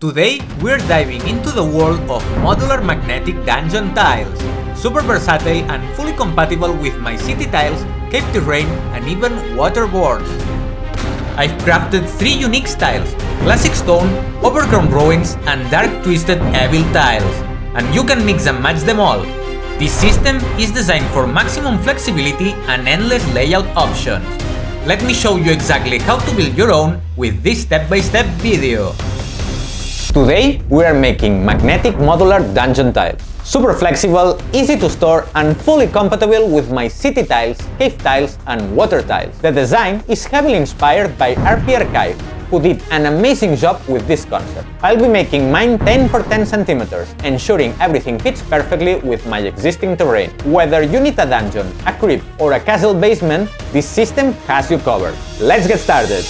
Today we're diving into the world of modular magnetic dungeon tiles, super versatile and fully compatible with my city tiles, cave terrain and even waterboards. I've crafted 3 unique styles: classic stone, overgrown ruins and dark twisted evil tiles, and you can mix and match them all. This system is designed for maximum flexibility and endless layout options. Let me show you exactly how to build your own with this step-by-step video. Today we are making magnetic modular dungeon tiles. Super flexible, easy to store and fully compatible with my city tiles, cave tiles and water tiles. The design is heavily inspired by RP Archive, who did an amazing job with this concept. I'll be making mine 10 x 10 cm, ensuring everything fits perfectly with my existing terrain. Whether you need a dungeon, a crypt or a castle basement, this system has you covered. Let's get started!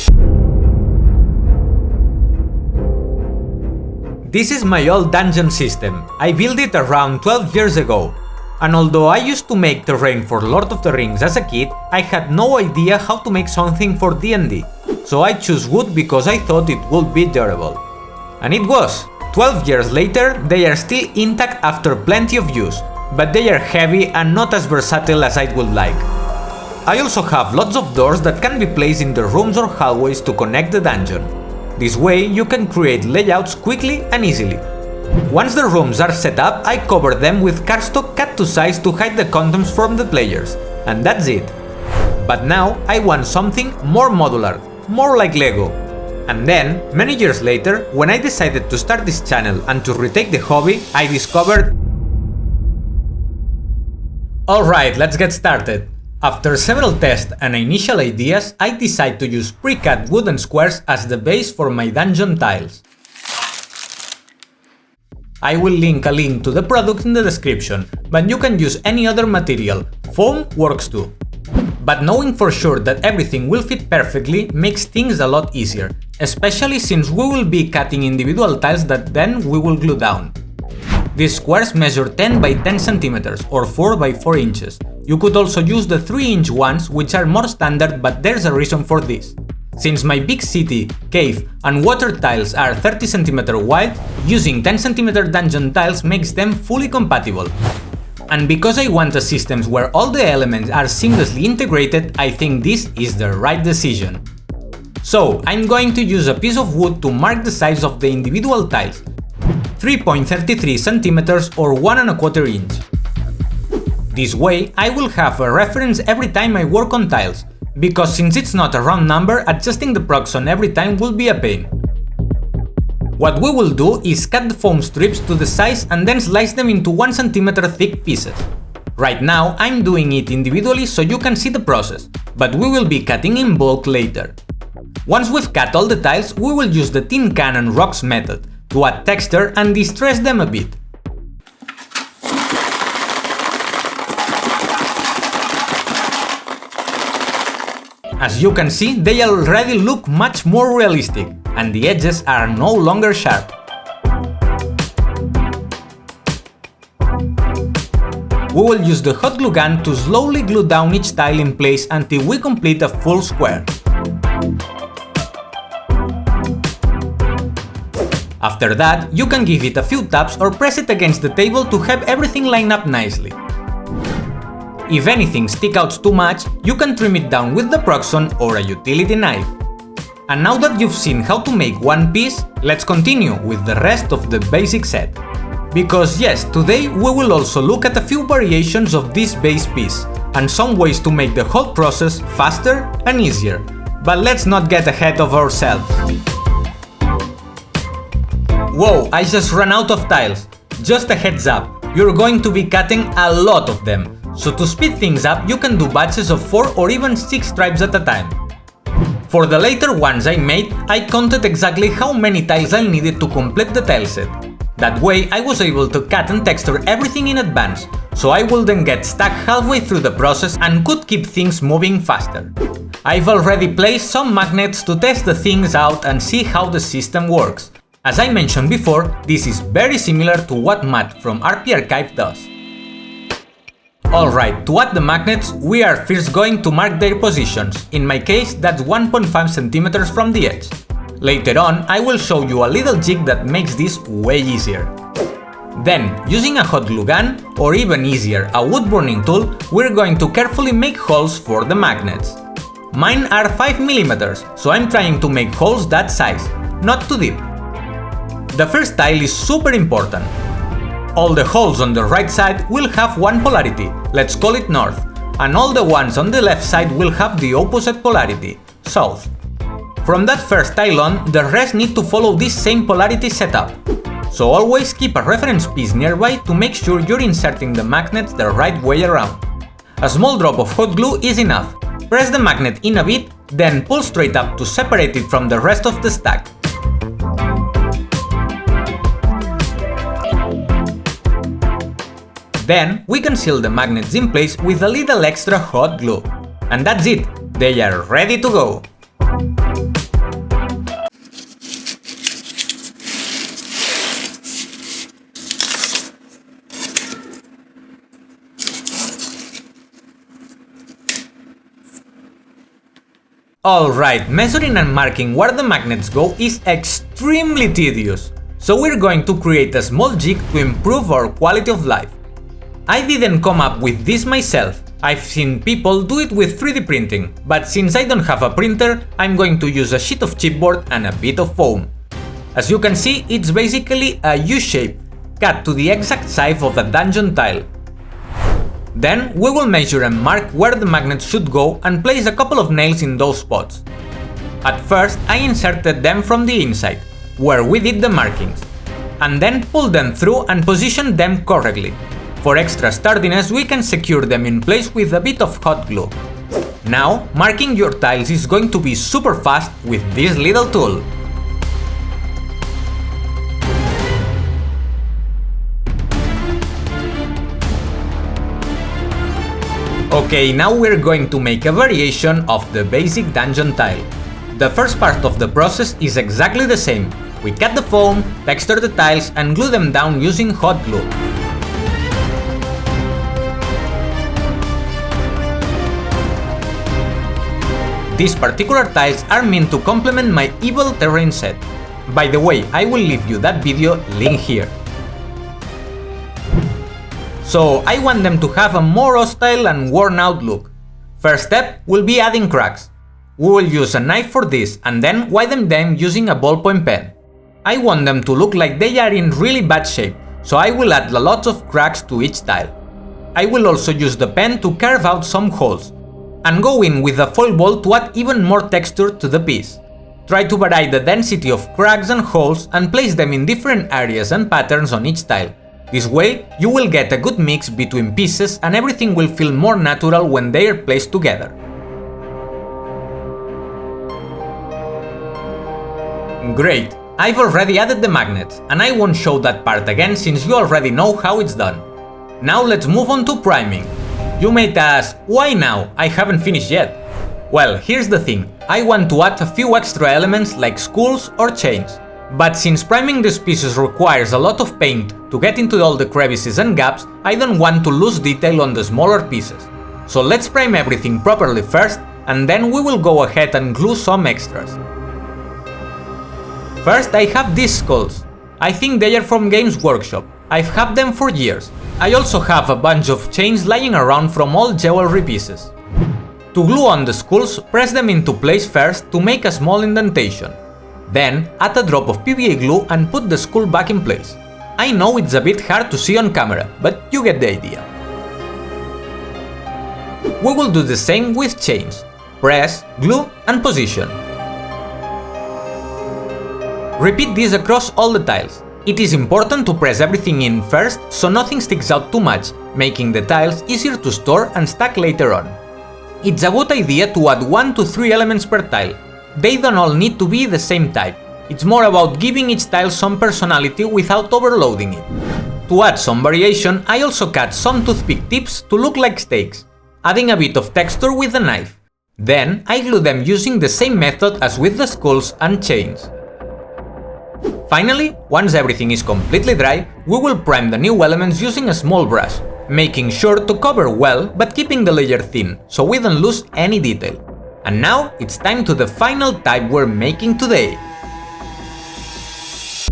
This is my old dungeon system. I built it around 12 years ago. And although I used to make terrain for Lord of the Rings as a kid, I had no idea how to make something for D&D. So I chose wood because I thought it would be durable. And it was. 12 years later, they are still intact after plenty of use, but they are heavy and not as versatile as I would like. I also have lots of doors that can be placed in the rooms or hallways to connect the dungeon. This way you can create layouts quickly and easily. Once the rooms are set up, I cover them with cardstock cut to size to hide the contents from the players, and that's it. But now I want something more modular, more like Lego. And then, many years later, when I decided to start this channel and to retake the hobby, I discovered... Alright, let's get started. After several tests and initial ideas, I decided to use pre-cut wooden squares as the base for my dungeon tiles. I will link a link to the product in the description, but you can use any other material. Foam works too. But knowing for sure that everything will fit perfectly makes things a lot easier, especially since we will be cutting individual tiles that then we will glue down. These squares measure 10 by 10 cm or 4 by 4 inches. You could also use the 3-inch ones, which are more standard, but there's a reason for this. Since my big city, cave and water tiles are 30 cm wide, using 10 cm dungeon tiles makes them fully compatible. And because I want a system where all the elements are seamlessly integrated, I think this is the right decision. So I'm going to use a piece of wood to mark the size of the individual tiles, 3.33 cm or 1¼ inch. This way I will have a reference every time I work on tiles, because since it's not a round number, adjusting the prox on every time will be a pain. What we will do is cut the foam strips to the size and then slice them into 1 cm thick pieces. Right now I'm doing it individually so you can see the process, but we will be cutting in bulk later. Once we've cut all the tiles, we will use the tin can and rocks method to add texture and distress them a bit. As you can see, they already look much more realistic, and the edges are no longer sharp. We will use the hot glue gun to slowly glue down each tile in place until we complete a full square. After that, you can give it a few taps or press it against the table to have everything line up nicely. If anything sticks out too much, you can trim it down with the proxon or a utility knife. And now that you've seen how to make one piece, let's continue with the rest of the basic set. Because yes, today we will also look at a few variations of this base piece, and some ways to make the whole process faster and easier. But let's not get ahead of ourselves. Whoa, I just ran out of tiles. Just a heads up, you're going to be cutting a lot of them. So to speed things up, you can do batches of 4 or even 6 stripes at a time. For the later ones I made, I counted exactly how many tiles I needed to complete the tile set. That way I was able to cut and texture everything in advance, so I wouldn't get stuck halfway through the process and could keep things moving faster. I've already placed some magnets to test the things out and see how the system works. As I mentioned before, this is very similar to what Matt from RP Archive does. Alright, to add the magnets, we are first going to mark their positions. In my case, that's 1.5 cm from the edge. Later on, I will show you a little jig that makes this way easier. Then, using a hot glue gun, or even easier, a wood burning tool, we're going to carefully make holes for the magnets. Mine are 5mm, so I'm trying to make holes that size, not too deep. The first tile is super important. All the holes on the right side will have one polarity, let's call it north, and all the ones on the left side will have the opposite polarity, south. From that first tile on, the rest need to follow this same polarity setup. So always keep a reference piece nearby to make sure you're inserting the magnets the right way around. A small drop of hot glue is enough. Press the magnet in a bit, then pull straight up to separate it from the rest of the stack. Then we can seal the magnets in place with a little extra hot glue. And that's it, they are ready to go! Alright, measuring and marking where the magnets go is extremely tedious, so we're going to create a small jig to improve our quality of life. I didn't come up with this myself, I've seen people do it with 3D printing, but since I don't have a printer, I'm going to use a sheet of chipboard and a bit of foam. As you can see, it's basically a U-shape, cut to the exact size of a dungeon tile. Then we will measure and mark where the magnets should go and place a couple of nails in those spots. At first I inserted them from the inside, where we did the markings, and then pulled them through and positioned them correctly. For extra sturdiness we can secure them in place with a bit of hot glue. Now, marking your tiles is going to be super fast with this little tool. Okay, now we're going to make a variation of the basic dungeon tile. The first part of the process is exactly the same. We cut the foam, texture the tiles and glue them down using hot glue. These particular tiles are meant to complement my evil terrain set. By the way, I will leave you that video link here. So I want them to have a more hostile and worn out look. First step will be adding cracks. We will use a knife for this and then widen them using a ballpoint pen. I want them to look like they are in really bad shape, so I will add a lot of cracks to each tile. I will also use the pen to carve out some holes, and go in with a foil ball to add even more texture to the piece. Try to vary the density of cracks and holes and place them in different areas and patterns on each tile. This way, you will get a good mix between pieces and everything will feel more natural when they are placed together. Great! I've already added the magnets, and I won't show that part again since you already know how it's done. Now let's move on to priming. You might ask, why now? I haven't finished yet. Well, here's the thing, I want to add a few extra elements like skulls or chains. But since priming these pieces requires a lot of paint to get into all the crevices and gaps, I don't want to lose detail on the smaller pieces. So let's prime everything properly first, and then we will go ahead and glue some extras. First I have these skulls. I think they are from Games Workshop. I've had them for years. I also have a bunch of chains lying around from all jewelry pieces. To glue on the skulls, press them into place first to make a small indentation. Then, add a drop of PVA glue and put the skull back in place. I know it's a bit hard to see on camera, but you get the idea. We will do the same with chains. Press, glue and position. Repeat this across all the tiles. It is important to press everything in first so nothing sticks out too much, making the tiles easier to store and stack later on. It's a good idea to add 1 to 3 elements per tile. They don't all need to be the same type. It's more about giving each tile some personality without overloading it. To add some variation, I also cut some toothpick tips to look like stakes, adding a bit of texture with a knife. Then I glue them using the same method as with the skulls and chains. Finally, once everything is completely dry, we will prime the new elements using a small brush, making sure to cover well but keeping the layer thin so we don't lose any detail. And now it's time to the final type we're making today.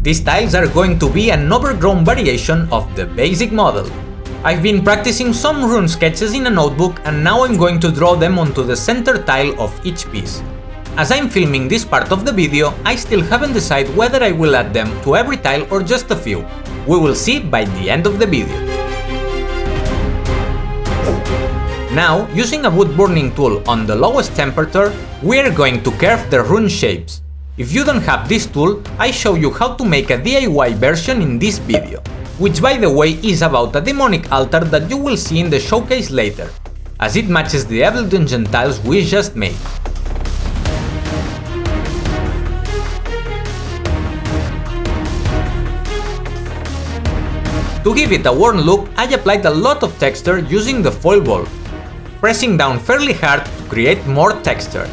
These tiles are going to be an overgrown variation of the basic model. I've been practicing some rune sketches in a notebook and now I'm going to draw them onto the center tile of each piece. As I'm filming this part of the video, I still haven't decided whether I will add them to every tile or just a few. We will see by the end of the video. Now, using a wood burning tool on the lowest temperature, we are going to carve the rune shapes. If you don't have this tool, I show you how to make a DIY version in this video, which by the way is about a demonic altar that you will see in the showcase later, as it matches the Evil Dungeon tiles we just made. To give it a worn look, I applied a lot of texture using the foil ball, pressing down fairly hard to create more texture.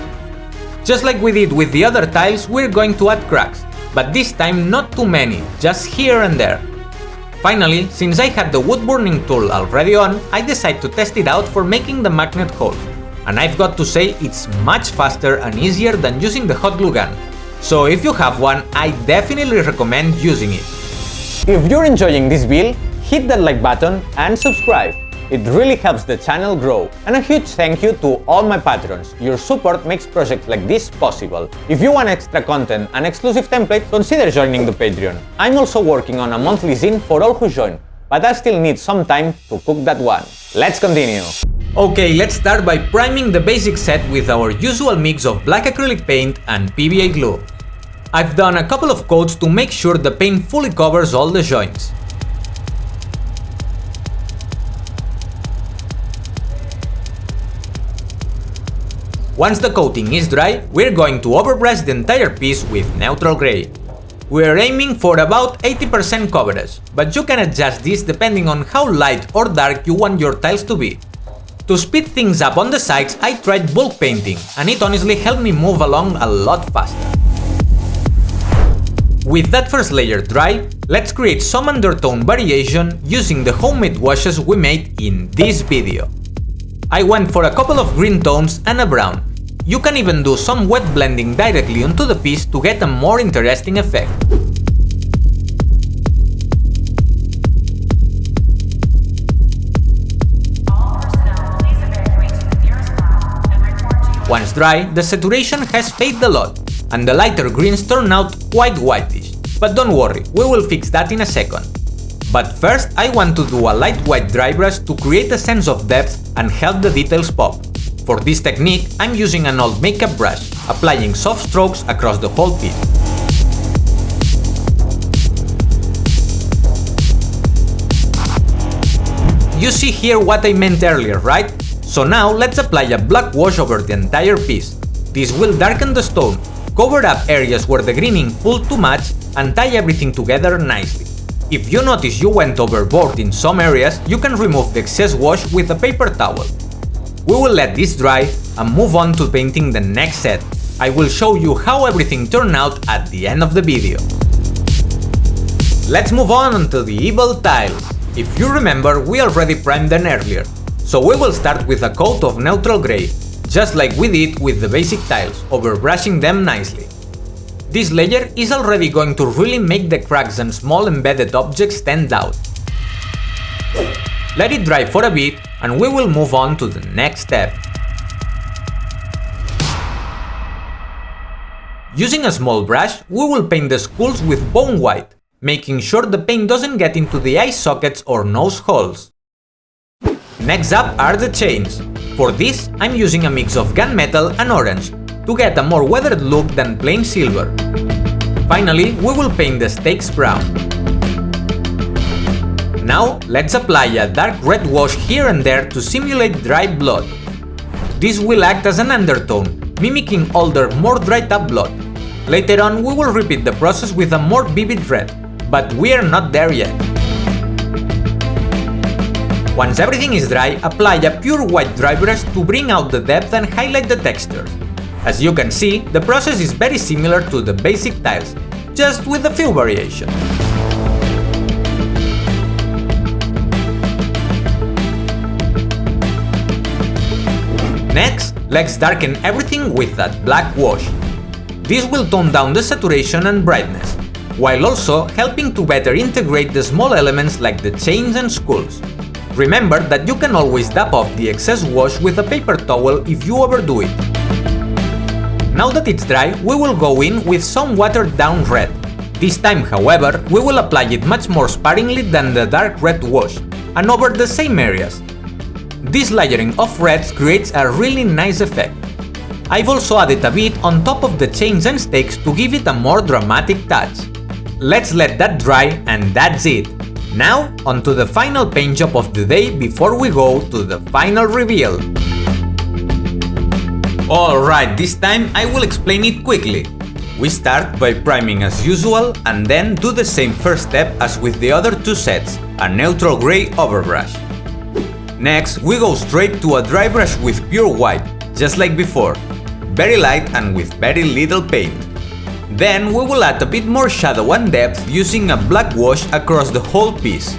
Just like we did with the other tiles, we're going to add cracks, but this time not too many, just here and there. Finally, since I had the wood burning tool already on, I decided to test it out for making the magnet holes, and I've got to say it's much faster and easier than using the hot glue gun. So if you have one, I definitely recommend using it. If you're enjoying this build, hit that like button and subscribe. It really helps the channel grow. And a huge thank you to all my patrons. Your support makes projects like this possible. If you want extra content and exclusive templates, consider joining the Patreon. I'm also working on a monthly zine for all who join, but I still need some time to cook that one. Let's continue. Okay, let's start by priming the basic set with our usual mix of black acrylic paint and PVA glue. I've done a couple of coats to make sure the paint fully covers all the joints. Once the coating is dry, we're going to overbrush the entire piece with neutral gray. We're aiming for about 80% coverage, but you can adjust this depending on how light or dark you want your tiles to be. To speed things up on the sides, I tried bulk painting, and it honestly helped me move along a lot faster. With that first layer dry, let's create some undertone variation using the homemade washes we made in this video. I went for a couple of green tones and a brown. You can even do some wet blending directly onto the piece to get a more interesting effect. Once dry, the saturation has faded a lot, and the lighter greens turn out quite whitish. But don't worry, we will fix that in a second. But first, I want to do a light white dry brush to create a sense of depth and help the details pop. For this technique, I'm using an old makeup brush, applying soft strokes across the whole piece. You see here what I meant earlier, right? So now let's apply a black wash over the entire piece. This will darken the stone, cover up areas where the greening pulled too much, and tie everything together nicely. If you notice you went overboard in some areas, you can remove the excess wash with a paper towel. We will let this dry and move on to painting the next set. I will show you how everything turned out at the end of the video. Let's move on to the evil tiles. If you remember, we already primed them earlier, so we will start with a coat of neutral grey, just like we did with the basic tiles, overbrushing them nicely. This layer is already going to really make the cracks and small embedded objects stand out. Let it dry for a bit and we will move on to the next step. Using a small brush, we will paint the skulls with bone white, making sure the paint doesn't get into the eye sockets or nose holes. Next up are the chains. For this, I'm using a mix of gunmetal and orange, to get a more weathered look than plain silver. Finally, we will paint the stakes brown. Now, let's apply a dark red wash here and there to simulate dried blood. This will act as an undertone, mimicking older, more dried up blood. Later on, we will repeat the process with a more vivid red, but we are not there yet. Once everything is dry, apply a pure white dry brush to bring out the depth and highlight the texture. As you can see, the process is very similar to the basic tiles, just with a few variations. Next, let's darken everything with that black wash. This will tone down the saturation and brightness. while also helping to better integrate the small elements like the chains and skulls. Remember that you can always dab off the excess wash with a paper towel if you overdo it. Now that it's dry, we will go in with some watered down red. This time, however, we will apply it much more sparingly than the dark red wash, and over the same areas. This layering of reds creates a really nice effect. I've also added a bit on top of the chains and stakes to give it a more dramatic touch. Let's let that dry, and that's it. Now, onto the final paint job of the day before we go to the final reveal. Alright, this time I will explain it quickly. We start by priming as usual and then do the same first step as with the other two sets, a neutral grey overbrush. Next, we go straight to a dry brush with pure white, just like before, very light and with very little paint. Then we will add a bit more shadow and depth using a black wash across the whole piece.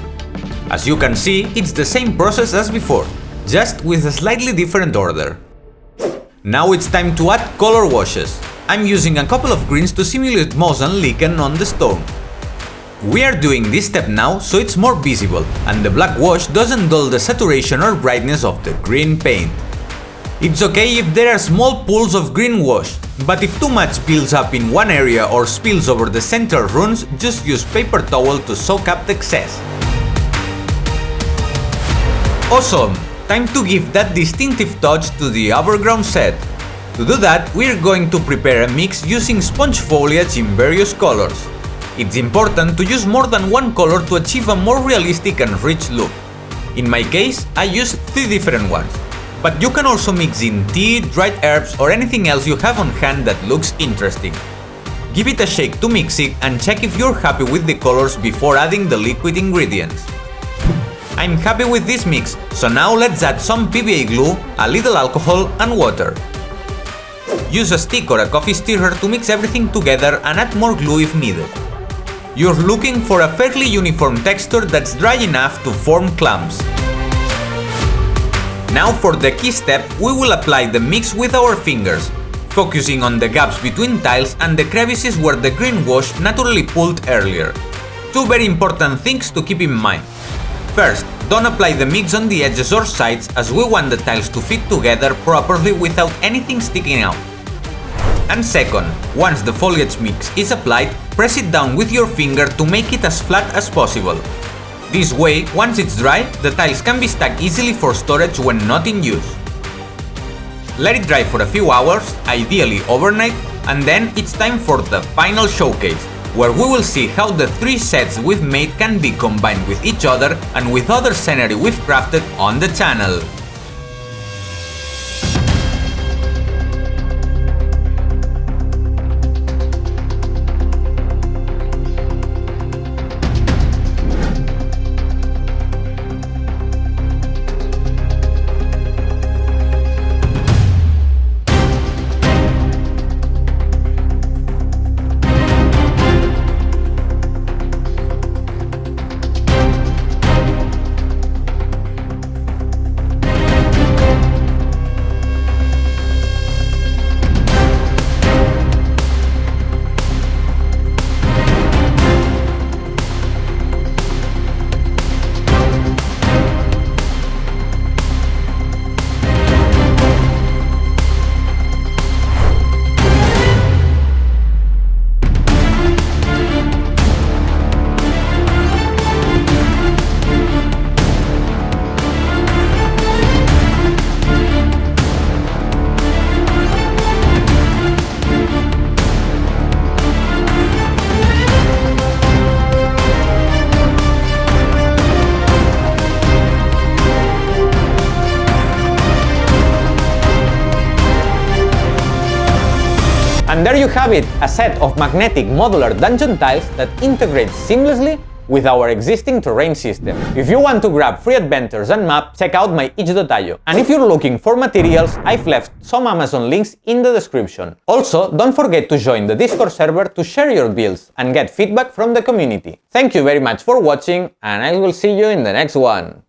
As you can see, it's the same process as before, just with a slightly different order. Now it's time to add color washes. I'm using a couple of greens to simulate moss and lichen on the stone. We are doing this step now so it's more visible, and the black wash doesn't dull the saturation or brightness of the green paint. It's okay if there are small pools of green wash, but if too much builds up in one area or spills over the central runes, just use paper towel to soak up the excess. Awesome! Time to give that distinctive touch to the overground set. To do that, we're going to prepare a mix using sponge foliage in various colors. It's important to use more than one color to achieve a more realistic and rich look. In my case, I use 3 different ones. But you can also mix in tea, dried herbs or anything else you have on hand that looks interesting. Give it a shake to mix it and check if you're happy with the colors before adding the liquid ingredients. I'm happy with this mix, so now let's add some PVA glue, a little alcohol and water. Use a stick or a coffee stirrer to mix everything together and add more glue if needed. You're looking for a fairly uniform texture that's dry enough to form clumps. Now for the key step, we will apply the mix with our fingers, focusing on the gaps between tiles and the crevices where the green wash naturally pulled earlier. 2 very important things to keep in mind. First, don't apply the mix on the edges or sides as we want the tiles to fit together properly without anything sticking out. And second, once the foliage mix is applied, press it down with your finger to make it as flat as possible. This way, once it's dry, the tiles can be stacked easily for storage when not in use. Let it dry for a few hours, ideally overnight, and then it's time for the final showcase, where we will see how the 3 sets we've made can be combined with each other and with other scenery we've crafted on the channel. And there you have it, a set of magnetic modular dungeon tiles that integrates seamlessly with our existing terrain system. If you want to grab free adventures and map, check out my itch.io. And if you're looking for materials, I've left some Amazon links in the description. Also, don't forget to join the Discord server to share your builds and get feedback from the community. Thank you very much for watching, and I will see you in the next one.